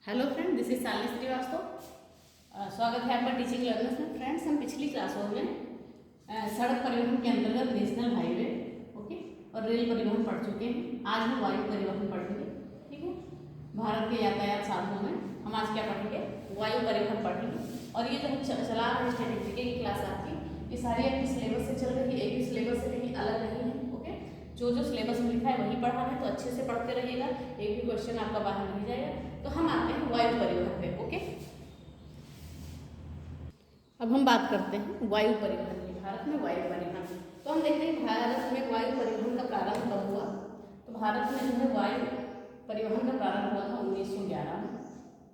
Hello friend, this is Shalini Srivastava. स्वागत है आपका टीचिंग लर्नर्स में। फ्रेंड्स, हम पिछली क्लासों में सड़क परिवहन के अंतर्गत नेशनल हाईवे और रेल परिवहन पढ़ चुके हैं। आज हम वायु परिवहन पढ़ेंगे। ठीक है, भारत के यातायात साधनों में हम आज क्या पढ़ेंगे? वायु परिवहन पढ़ेंगे। और ये जो हम चला रहे हैं स्टैटिस्टिक्स की क्लास आपकी, ये सारी आपकी सिलेबस से चल रही है, एक भी सिलेबस से कहीं अलग नहीं है। ओके, जो सिलेबस में लिखा है वही पढ़ा है, तो अच्छे से पढ़ते रहिएगा, एक भी क्वेश्चन आपका बाहर नहीं जाएगा। तो हम आते हैं वायु परिवहन पे। ओके, अब हम बात करते हैं वायु परिवहन की। भारत में वायु परिवहन, तो हम देखते हैं भारत में वायु परिवहन का प्रारंभ कब हुआ। तो भारत में जो है वायु परिवहन का प्रारंभ हुआ था 1911 में।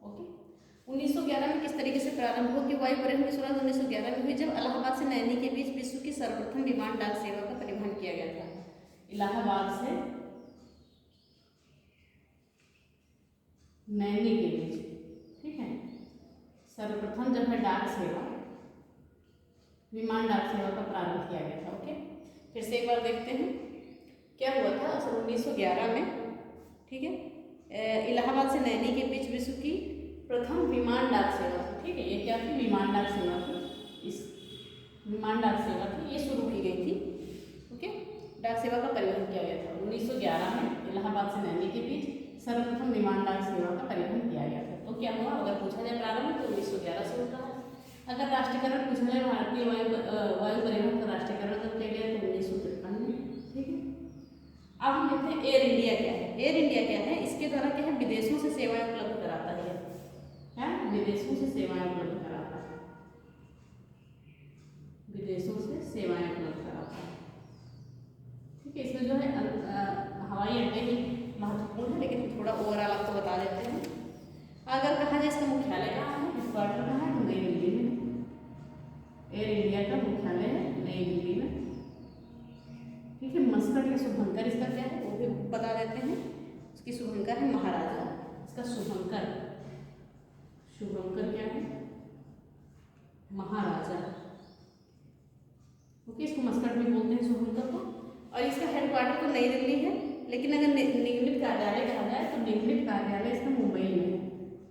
ओके, 1911 में किस तरीके से प्रारंभ हुआ कि वायु परिवहन की शुरुआत 1911 में हुई, जब इलाहाबाद से नैनी के बीच विश्व की सर्वप्रथम विमान डाक सेवा का परिवहन किया गया था। इलाहाबाद से नैनी के बीच, ठीक है, सर्वप्रथम जब है डाक सेवा, विमान डाक सेवा का प्रारंभ किया गया था। ओके, फिर से एक बार देखते हैं क्या हुआ था 1911 में। ठीक है, इलाहाबाद से नैनी के बीच विश्व की प्रथम विमान डाक सेवा थी। ठीक है, ये क्या थी? विमान डाक सेवा थी। इस विमान डाक सेवा थी, ये शुरू की गई थी। ओके, डाक सेवा का परिवहन किया गया था 1911 में। इलाहाबाद से नैनी के बीच सर्वप्रथम विमान डाक सेवा का परिवहन किया गया था। तो क्या हुआ? अगर पूछा जाए प्रारंभ, तो 1911 से होता है। अगर राष्ट्रीयकरण पूछा जाए भारतीय वायु परिवहन का राष्ट्रीयकरण कब किया गया? तो 1953 में। ठीक है, अब हम देखते हैं एयर इंडिया क्या है। एयर इंडिया क्या है? इसके द्वारा क्या है? विदेशों से सेवाएं उपलब्ध कराता है। क्या? विदेशों से सेवाएं उपलब्ध कराता है, विदेशों से सेवाएं उपलब्ध कराता है। ठीक है, इसमें जो है हवाई अड्डे ही महत्वपूर्ण है, लेकिन थोड़ा ओवरऑल आपको बता देते हैं। अगर कहा जाए इसका मुख्यालय कहाँ है, हेडक्वार्टर कहाँ है? तो नई दिल्ली में। एयर इंडिया का मुख्यालय है नई दिल्ली में। ठीक है, मस्कट या शुभंकर इसका क्या है वो भी बता देते हैं। इसकी शुभंकर है महाराजा। इसका शुभंकर, शुभंकर क्या है? महाराजा। ओके, इसको मस्कट भी बोलते हैं शुभंकर को। और इसका हेडक्वार्टर तो नई दिल्ली है, लेकिन अगर निगमित कार्यालय कहा जाए तो निगमित कार्यालय इसका मुंबई में है।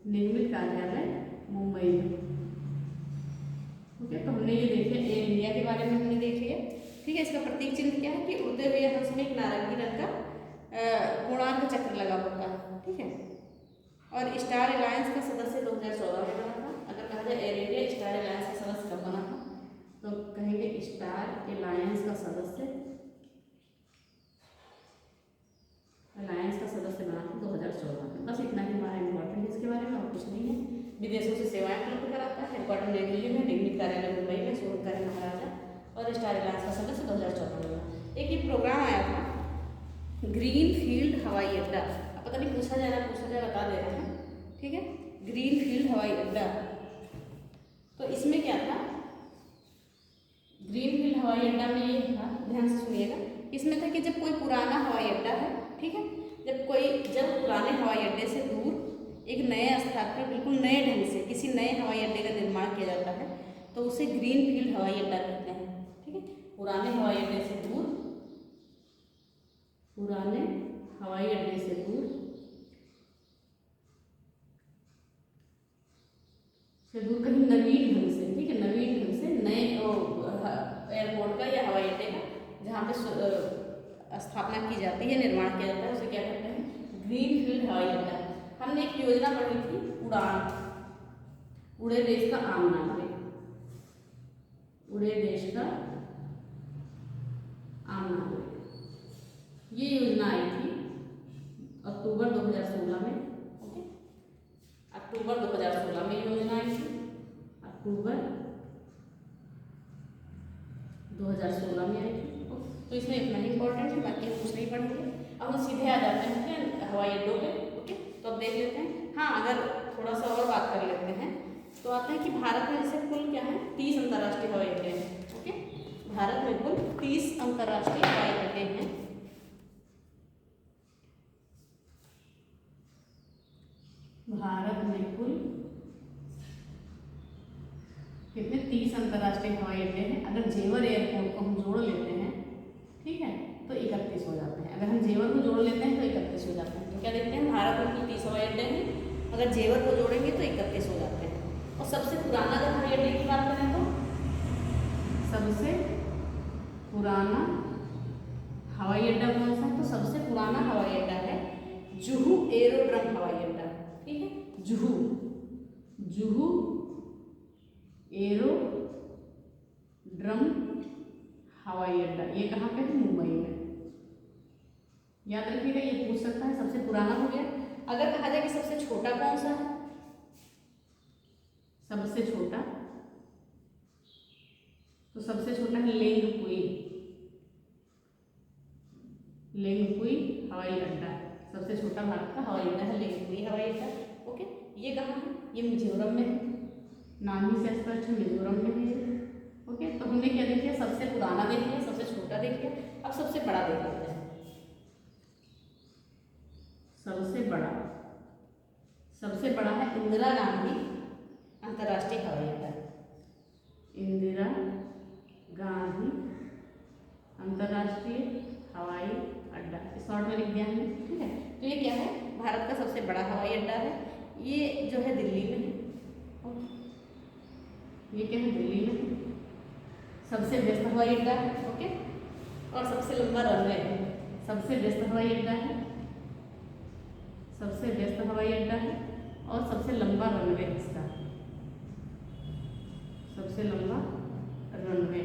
निगमित कार्यालय मुंबई में। ओके, तो हमने ये देख लिया, एयर इंडिया के बारे में हमने देख लिया। ठीक है, इसका प्रतीक चिन्ह क्या है कि उड़ते हुए हंस में एक नारंगी रंग का कोणार्क चक्र लगा होता है। ठीक है, और स्टार अलायंस का सदस्य 2014 में बना था। अगर कहा जाए एयर इंडिया स्टार अलायंस का सदस्य कब बना था, तो कहेंगे स्टार अलायंस का सदस्य, अलायंस का सदस्य बना था 2014 में। बस इतना ही हमारा इम्पोर्टेंट इसके बारे में, और कुछ नहीं है। विदेशों से सेवाएं उपलब्ध कराता है, हेडक्वार्टर नई दिल्ली में, निगमित कार्यालय मुंबई में, शुभंकर है महाराजा, और स्टार अलायंस का सदस्य 2014 में बना। एक ये प्रोग्राम आया था ग्रीन फील्ड हवाई अड्डा। अब पता नहीं पूछा जाए बता दे रहे हैं। ठीक है, ग्रीन फील्ड हवाई अड्डा, तो इसमें क्या था? ग्रीन फील्ड हवाई अड्डा में ये था, ध्यान से सुनिएगा, इसमें था कि जब कोई पुराना हवाई अड्डा है, ठीक है, जब पुराने हवाई अड्डे से दूर एक नए स्थान पर बिल्कुल नए ढंग से किसी नए हवाई अड्डे का निर्माण किया जाता है, तो उसे ग्रीन फील्ड हवाई अड्डा कहते हैं। ठीक है, पुराने हवाई अड्डे से दूर, पुराने हवाई अड्डे से दूर कहीं नवीन ढंग से, ठीक है, नवीन ढंग से नए एयरपोर्ट का या हवाई अड्डे का जहाँ पे स्थापना की जाती है, निर्माण किया जाता है, उसे क्या कहते हैं? ग्रीन फील्ड हवाई अड्डा। हमने एक योजना पढ़ी थी उड़ान, उड़े देश का आम नागरिक, उड़े देश का आम नागरिक। ये योजना आई थी अक्टूबर 2016 में। ओके, अक्टूबर 2016 में योजना आई थी, अक्टूबर 2016 में आई थी। तो इसमें इतना ही इंपॉर्टेंट है, बाकी हम कुछ नहीं पढ़ेंगे। अब हम सीधे आ जाते हैं हवाई अड्डों पे। ओके, तो अब देख लेते हैं। हाँ, अगर थोड़ा सा और बात कर लेते हैं तो आते हैं कि भारत में जैसे कुल क्या है? 30 अंतर्राष्ट्रीय हवाई अड्डे हैं। ओके, भारत में कुल 30 अंतर्राष्ट्रीय हवाई अड्डे हैं। भारत में कुल कितने? 30 अंतर्राष्ट्रीय हवाई अड्डे हैं। अगर जेवर एयरपोर्ट को हम जोड़ लेते हैं, ठीक है, तो 31 हो जाते हैं। अगर हम जेवर को जोड़ लेते हैं तो 31 हो जाते हैं। तो क्या देखते हैं? भारत में कुल 30 हवाई अड्डे हैं, अगर जेवर को जोड़ेंगे तो 31 हो जाते हैं। और सबसे पुराना अगर हवाई अड्डे की बात करें तो सबसे पुराना हवाई अड्डा कौन सा है, तो सबसे पुराना हवाई अड्डा है जुहू एरोड्रम हवाई अड्डा। ठीक है, जुहू एरोड्रम हवाई अड्डा, ये कहाँ पे है, मुंबई में। याद रखिएगा, ये पूछ सकता है। सबसे पुराना हो गया। अगर कहा जाए कि सबसे छोटा कौन सा है, सबसे छोटा, तो सबसे छोटा है लेंगपुई हवाई अड्डा। सबसे छोटा भारत का हवाई अड्डा है लेंगपुई हवाई अड्डा। ओके, ये कहाँ है, ये मिजोरम में है। नाम ही से स्पष्ट है, मिजोरम में है। ओके, तो हमने क्या देख लिया, सबसे पुराना देख लिया, सबसे छोटा देख लिया। अब सबसे बड़ा देख लेते हैं। सबसे बड़ा है इंदिरा गांधी अंतर्राष्ट्रीय हवाई अड्डा। इंदिरा गांधी अंतर्राष्ट्रीय हवाई अड्डा, शॉर्ट में लिख दिया हमने। ठीक है, तो ये क्या है, भारत का सबसे बड़ा हवाई अड्डा है। ये जो है दिल्ली में है। ये क्या है, दिल्ली में। सबसे व्यस्त हवाई अड्डा है। ओके, और सबसे लंबा रनवे है। सबसे व्यस्त हवाई अड्डा है, सबसे व्यस्त हवाई अड्डा है और सबसे लंबा रनवे है इसका, सबसे लंबा रनवे।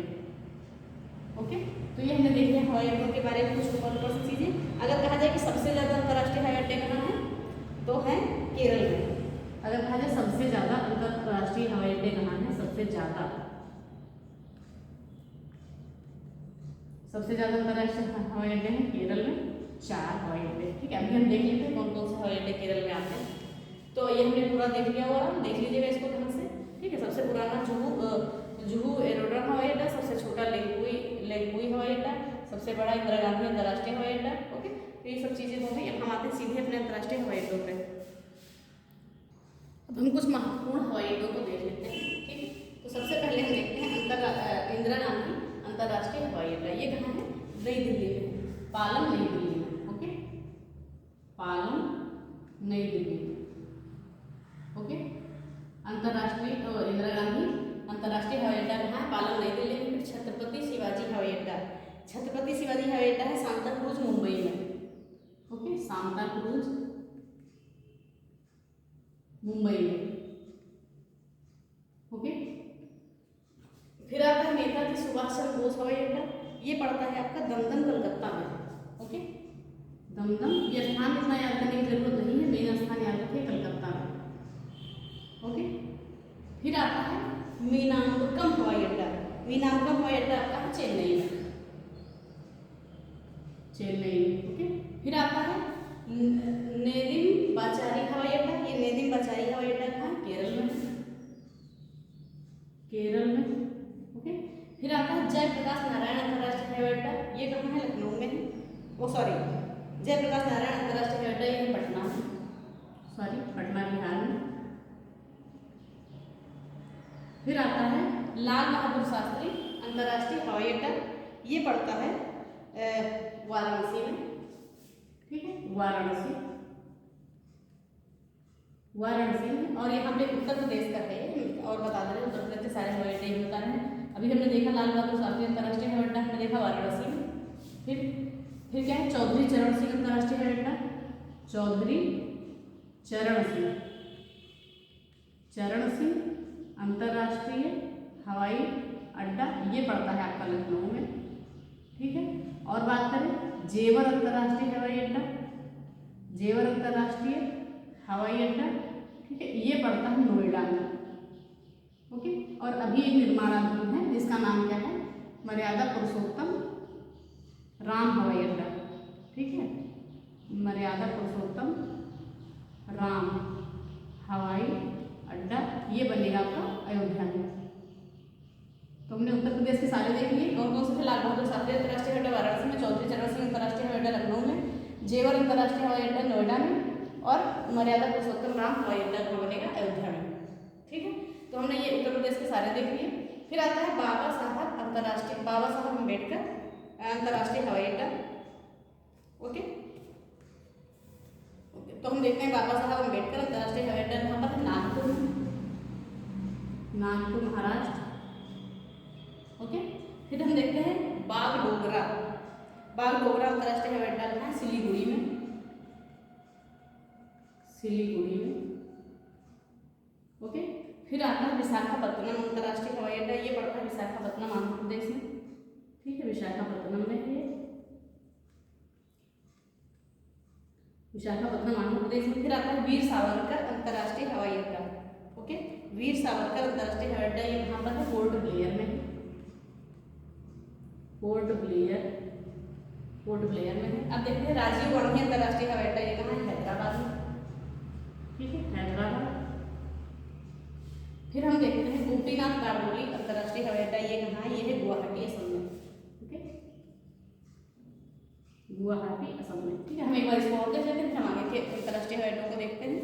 ओके, तो ये हमने देख लिया हवाई अड्डों के बारे में कुछ ऊपर से चीजें। अगर कहा जाए कि सबसे ज्यादा अंतर्राष्ट्रीय हवाई अड्डे कहाँ हैं, तो है केरल में। अगर कहा जाए सबसे ज्यादा अंतर्राष्ट्रीय हवाई अड्डे कहाँ हैं, सबसे ज्यादा अंतर्राष्ट्रीय हवाई अड्डे हैं केरल में, 4 हवाई अड्डे। ठीक है, अभी हम देख लेते हैं कौन कौन से हवाई अड्डे केरल में आते हैं। तो ये हमने पूरा देख लिया हुआ, देख लीजिएगा इसको ध्यान से। ठीक है, सबसे पुराना जुहू एरोड्रम हवाई अड्डा, सबसे छोटा लेंगपुई हवाई अड्डा, सबसे बड़ा इंदिरा गांधी अंतर्राष्ट्रीय हवाई अड्डा। ओके, तो ये सब चीजें हो गई। अब हम आते हैं सीधे अपने अंतर्राष्ट्रीय हवाई अड्डों पे। अब हम कुछ महत्वपूर्ण हवाई अड्डों को देख लेते हैं। ठीक है, तो सबसे पहले हम देखते हैं इंदिरा गांधी अंतर्राष्ट्रीय हवाई अड्डा। ये कहाँ है, नई दिल्ली में, पालम नई दिल्ली में। ओके, पालम नई दिल्ली। ओके, अंतर्राष्ट्रीय इंदिरा गांधी अंतर्राष्ट्रीय हवाई अड्डा कहाँ है, पालम नई दिल्ली में। छत्रपति शिवाजी हवाई अड्डा, छत्रपति शिवाजी हवाई अड्डा है सांता क्रूज मुंबई में। ओके, सांता क्रूज मुंबई में। ओके, फिर आता है नेताजी सुभाष चंद्र बोस हवाई अड्डा। ये पड़ता है आपका दमदम कलकत्ता में। ओके, दमदम, ये स्थान इतना याद करने की जरूरत नहीं है, मेन स्थान याद रखिए कलकत्ता में। ओके, फिर आता है मीनांबक्कम हवाई अड्डा। मीनांबक्कम हवाई अड्डा आपका है चेन्नई में। ओके, फिर आता है नेदुम बाचारी हवाई अड्डा। ये नेदुम बाचारी हवाई अड्डा कहाँ है, केरल में। ओके, फिर आता है जयप्रकाश नारायण अंतर्राष्ट्रीय हवाई अड्डा। ये कहाँ है, लखनऊ में है। जयप्रकाश नारायण अंतर्राष्ट्रीय हवाई अड्डा ये पटना में, पटना बिहार में। फिर आता है लाल बहादुर शास्त्री अंतर्राष्ट्रीय हवाई अड्डा। ये पड़ता है वाराणसी में। ठीक है, वाराणसी में। और यहाँ पे उत्तर प्रदेश का है, और बता दे रहे हैं उत्तर प्रदेश के सारे हवाई अड्डे होता है। अभी हमने देखा लाल बहादुर शास्त्री अंतर्राष्ट्रीय हवाई अड्डा, हमने देखा वाराणसी में। फिर क्या है, चौधरी चरण सिंह अंतर्राष्ट्रीय हवाई अड्डा। चौधरी चरण सिंह अंतर्राष्ट्रीय हवाई अड्डा, ये पड़ता है आपका लखनऊ में। ठीक है, और बात करें जेवर अंतर्राष्ट्रीय हवाई अड्डा, जेवर अंतर्राष्ट्रीय हवाई अड्डा। ठीक है, ये पड़ता है नोएडा में। ओके, और अभी एक निर्माणाधीन है जिसका नाम क्या है, मर्यादा पुरुषोत्तम राम हवाई अड्डा। ठीक है, मर्यादा पुरुषोत्तम राम हवाई अड्डा, ये बनेगा आपका अयोध्या में। तो हमने उत्तर प्रदेश के सारे देख लिए। कौन कौन से थे, लाल बहादुर शास्त्री अंतर्राष्ट्रीय हवाई अड्डा वाराणसी में, चौधरी चरण सिंह अंतर्राष्ट्रीय हवाई अड्डा लखनऊ में, जेवर अंतर्राष्ट्रीय हवाई अड्डा नोएडा में, और मर्यादा पुरुषोत्तम राम हवाई अड्डा कहाँ बनेगा, अयोध्या में। ठीक है, तो हमने ये उत्तर प्रदेश के सारे देख लिए। फिर आता है बाबा साहब अम्बेडकर अंतर्राष्ट्रीय हवाई अड्डा। ओके, तो हम देखते हैं बाबा साहब अम्बेडकर अंतर्राष्ट्रीय हवाई नागपुर महाराष्ट्र। ओके, फिर हम देखते हैं बागडोगरा। बागडोगरा अंतर्राष्ट्रीय हवाई अड्डा है सिलीगुड़ी में, सिलीगुड़ी में। ओके, फिर आता है विशाखापत्तनम अंतर्राष्ट्रीय हवाई अड्डा, ये पड़ता है विशाखापत्तनम आंध्र प्रदेश में। ठीक है, विशाखापत्तनम में है, विशाखापत्तनम आंध्र प्रदेश में। फिर आता है वीर सावरकर अंतर्राष्ट्रीय हवाई अड्डा। ओके, वीर सावरकर अंतर्राष्ट्रीय हवाई अड्डा ये कहाँ पर है? पोर्ट ब्लेयर में, पोर्ट ब्लेयर में है। अब देखते हैं राजीव गांधी अंतर्राष्ट्रीय हवाई अड्डा, ये कहाँ है? हैदराबाद में। ठीक है, हैदराबाद। फिर हम देखते हैं गोपीनाथ बारडोली अंतर्राष्ट्रीय हवाई अड्डा, ये कहाँ है? ये है गुवाहाटी असम में। ओके, गुवाहाटी असम में। ठीक है, हम एक बार इसको और देख लेते हैं, फिर हम आगे के अंतर्राष्ट्रीय हवाई अड्डों को देखते हैं।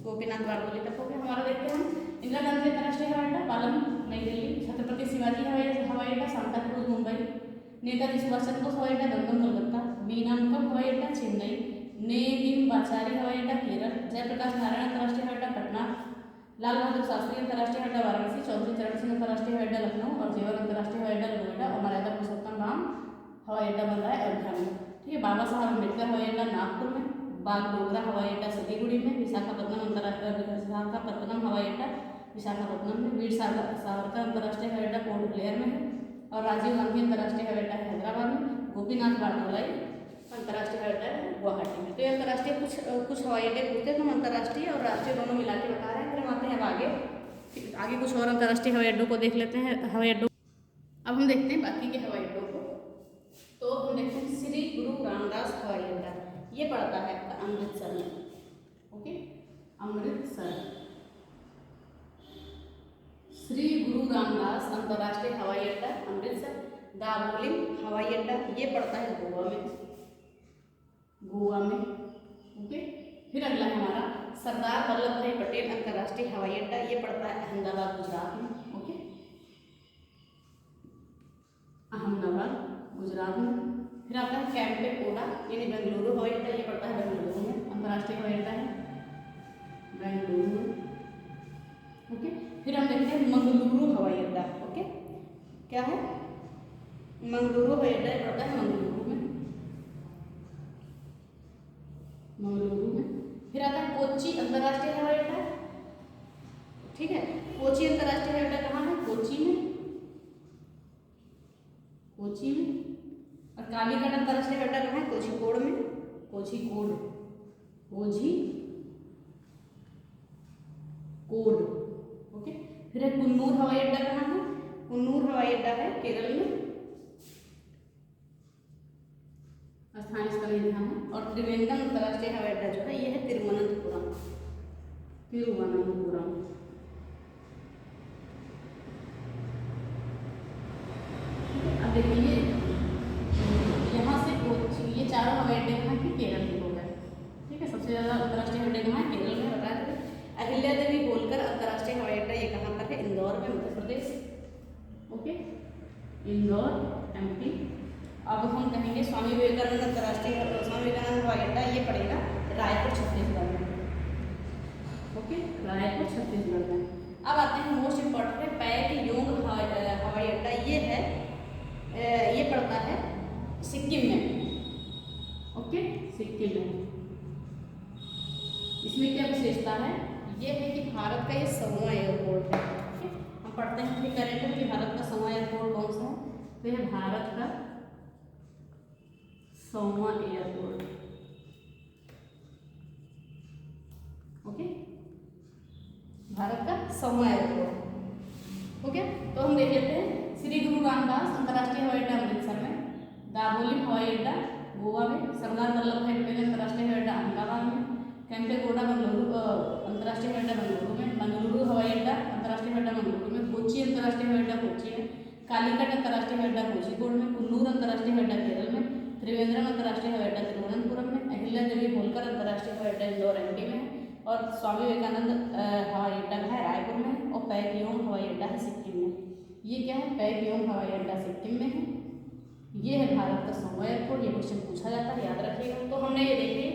गोपीनाथ बारडोली तक हो गया हमारा। देखते हैं इंदिरा गांधी अंतर्राष्ट्रीय हवाई अड्डा पालम नई दिल्ली, छत्रपति शिवाजी हवाई अड्डा सांताक्रूज मुंबई, नेताजी सुभाष चंद्र बोस हवाई अड्डा दमदम कोलकाता, मीनामकम हवाई अड्डा चेन्नई, नेदुम्बाचारी हवाई अड्डा केरल, जयप्रकाश नारायण अंतर्राष्ट्रीय हवाई अड्डा पटना, लाल बहादुर शास्त्री अंतर्राष्ट्रीय हवाई अड्डा वाराणसी, चौधरी चरण सिंह अंतर्राष्ट्रीय हवाई अड्डा लखनऊ और जेवर अंतर्राष्ट्रीय हवाई अड्डा नोएडा और मर्यादा पुरुषोत्तम राम हवाई अड्डा बन रहा है अयोध्या में। ठीक है, बाबा साहब अम्बेडकर हवाई अड्डा नागपुर में, बागडोगरा हवाई अड्डा सिलीगुड़ी में, विशाखापत्तनम हवाई अड्डा विशाखापत्तनम में, वीर सावरकर अंतर्राष्ट्रीय हवाई अड्डा पोर्ट ब्लेयर में है और राजीव गांधी अंतर्राष्ट्रीय हवाई अड्डा हैदराबाद में, गोपीनाथ बारडोली अंतर्राष्ट्रीय हवाई अड्डा गुवाहाटी में। तो ये अंतर्राष्ट्रीय कुछ हवाई अड्डे पूछते हैं, तो हम अंतर्राष्ट्रीय और राष्ट्रीय दोनों मिला के बता रहे हैं। फिर हम आते हैं अब आगे कुछ और अंतर्राष्ट्रीय हवाई अड्डों को देख लेते हैं। हवाई अड्डों अब हम देखते हैं बाकी के हवाई अड्डों को। तो हम देखते हैं श्री गुरु रामदास हवाई अड्डा, ये पड़ता है आपका अमृतसर में। ओके, अमृतसर श्री गुरु रामदास अंतर्राष्ट्रीय हवाई अड्डा अमृतसर। दाबोलिम हवाई अड्डा ये पड़ता है गोवा में, गोवा में। ओके, फिर अगला है हमारा सरदार वल्लभ भाई पटेल अंतर्राष्ट्रीय हवाई अड्डा, ये पड़ता है अहमदाबाद गुजरात में। ओके, अहमदाबाद गुजरात में। फिर आता है कैंपेगौड़ा यानी बेंगलुरु हवाई अड्डा, ये पड़ता है बेंगलुरु में, अंतर्राष्ट्रीय हवाई अड्डा है बेंगलुरु में। ओके, फिर हम देखते हैं मंगलुरु हवाई अड्डा। ओके, क्या है? मंगलुरु हवाई अड्डा पड़ता है मंगलुरु में, मंगलुरु में। फिर आता है कोच्चि अंतर्राष्ट्रीय हवाई अड्डा। ठीक है, कोच्चि अंतर्राष्ट्रीय हवाई अड्डा कहाँ है? कोच्चि में, कोच्चि में। और कालीघाट अंतर्राष्ट्रीय हवाई अड्डा कहाँ है? कोझिकोड में, कोझिकोड, कोझिकोड। ओके, फिर है कुन्नूर हवाई अड्डा कहाँ है? कुन्नूर हवाई अड्डा है केरल में, स्थान इसका यहाँ है। और त्रिवेंद्रम अंतर्राष्ट्रीय हवाई अड्डा जो है ये है तिरुवनंतपुरम, तिरुवनंतपुरम। अब देखिए यहाँ से कोच्चि, ये चारों हवाई अड्डे कहाँ के? केरल के हो गए। ठीक है, सबसे ज़्यादा अंतर्राष्ट्रीय हवाई अड्डे कहाँ है? केरल में बताया था। अहिल्या देवी होलकर अंतर्राष्ट्रीय हवाई अड्डा ये कहाँ पर है? इंदौर में, मध्य प्रदेश। Okay, Indore MP। अब हम कहेंगे स्वामी विवेकानंद अंतर्राष्ट्रीय स्वामी विवेकानंद हवाई अड्डा, ये पड़ेगा रायपुर छत्तीसगढ़ में। ओके, रायपुर छत्तीसगढ़ में। अब आते हैं मोस्ट इम्पॉर्टेंट है पैकयोंग हवाई अड्डा, ये है ये पड़ता है सिक्किम में। ओके, सिक्किम में। इसमें क्या विशेषता है? ये है कि भारत का ये 100वां एयरपोर्ट है। ओके, हम पढ़ते हैं कि करेंट में कि भारत का 100वां एयरपोर्ट कौन सा है? तो यह भारत का 100वां एयरपोर्ट। ओके, भारत का 100वां एयरपोर्ट। ओके, तो हम देख लेते हैं श्री गुरु रामदास अंतर्राष्ट्रीय हवाई अड्डा अमृतसर में, दाबोलिम हवाई अड्डा गोवा में, सरदार वल्लभ भाई पटेल अंतर्राष्ट्रीय हवाई अड्डा अहमदाबाद में, कैंपेगौड़ा बेंगलुरु अंतर्राष्ट्रीय हवाई अड्डा बेंगलुरु में, मंगलुरु हवाई अड्डा अंतर्राष्ट्रीय हवाई अड्डा मंगलुरु में, कोच्चि अंतर्राष्ट्रीय हवाई अड्डा कोच्चि में, कालीकट अंतर्राष्ट्रीय हवाई अड्डा कोझिकोड में, कुन्नूर अंतर्राष्ट्रीय हवाई अड्डा केरल में, त्रिवेंद्रम अंतर्राष्ट्रीय हवाई अड्डा तिरुवनंतपुरम में, अहिल्या देवी होलकर अंतर्राष्ट्रीय हवाई अड्डा इंदौर MP में है और स्वामी विवेकानंद हवाई अड्डा है रायपुर में और पैकयोंग हवाई अड्डा है सिक्किम में। ये क्या है? पैकयोंग हवाई अड्डा सिक्किम में है। ये है भारत का 100वां एयरपोर्ट। ये क्वेश्चन पूछा जाता है, याद रखिएगा। तो हमने ये देखिए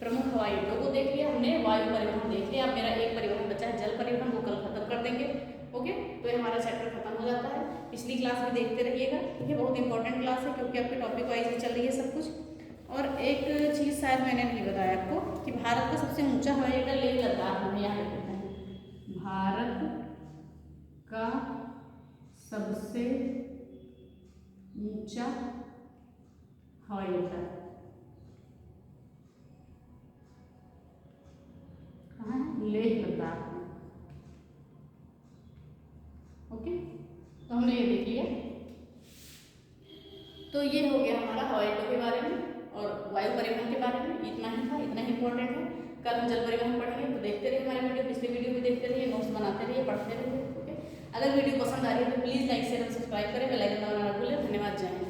प्रमुख हवाई अड्डों को देख लिया, हमने वायु परिवहन देख लिया। अब मेरा एक परिवहन बचा है जल परिवहन, वो कल खत्म कर देंगे। ओके। चैप्टर खत्म हो जाता है। पिछली क्लास भी देखते रहिएगा, ठीक है। बहुत इंपॉर्टेंट क्लास है क्योंकि आपके टॉपिक वाइज ही चल रही है सब कुछ। और एक चीज़ शायद मैंने नहीं बताया आपको कि भारत का सबसे ऊंचा हवाई अड्डा लेह लद्दाख में, यहाँ लिख देते हैं भारत का सबसे ऊंचा हवाई अड्डा कहाँ है? लेह लद्दाख में। ओके, तो हमने ये देख लिया। तो ये हो गया हमारा हवाई अड्डों के बारे में और वायु परिवहन के बारे में। इतना ही था, इतना ही इंपॉर्टेंट है। कल हम जल परिवहन पढ़ेंगे, तो देखते रहिए हमारे वीडियो, पिछले वीडियो भी देखते रहिए, नोट्स बनाते रहिए, पढ़ते रहिए। ओके, अगर वीडियो पसंद आ रही है तो प्लीज़ लाइक शेयर और सब्सक्राइब करें, बेल आइकन दबाना ना भूलें। धन्यवाद, जय हिंद।